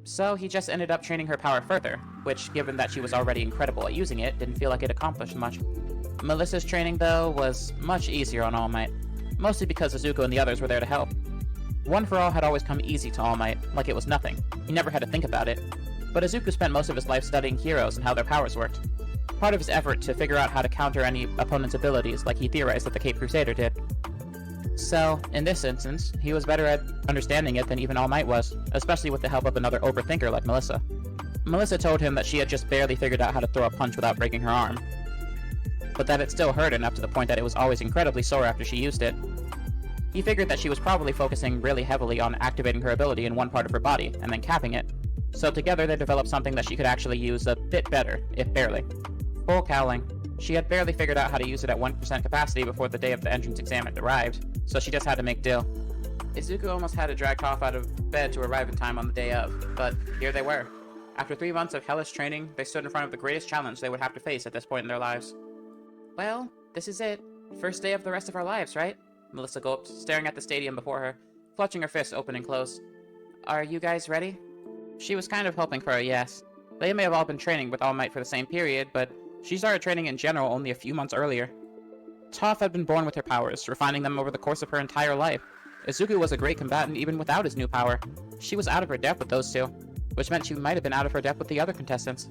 So he just ended up training her power further, which, given that she was already incredible at using it, didn't feel like it accomplished much. Melissa's training, though, was much easier on All Might, mostly because Izuku and the others were there to help. One for All had always come easy to All Might, like it was nothing. He never had to think about it. But Izuku spent most of his life studying heroes and how their powers worked. Part of his effort to figure out how to counter any opponent's abilities, like he theorized that the Caped Crusader did. So, in this instance, he was better at understanding it than even All Might was, especially with the help of another overthinker like Melissa. Melissa told him that she had just barely figured out how to throw a punch without breaking her arm, but that it still hurt enough to the point that it was always incredibly sore after she used it. He figured that she was probably focusing really heavily on activating her ability in one part of her body, and then capping it, so together they developed something that she could actually use a bit better, if barely. Full cowling. She had barely figured out how to use it at 1% capacity before the day of the entrance exam had arrived, so she just had to make do. Izuku almost had to drag Toph out of bed to arrive in time on the day of, but here they were. After 3 months of hellish training, they stood in front of the greatest challenge they would have to face at this point in their lives. Well, this is it. First day of the rest of our lives, right? Melissa gulped, staring at the stadium before her, clutching her fists open and close. Are you guys ready? She was kind of hoping for a yes. They may have all been training with All Might for the same period, but she started training in general only a few months earlier. Toph had been born with her powers, refining them over the course of her entire life. Izuku was a great combatant even without his new power. She was out of her depth with those two, which meant she might have been out of her depth with the other contestants.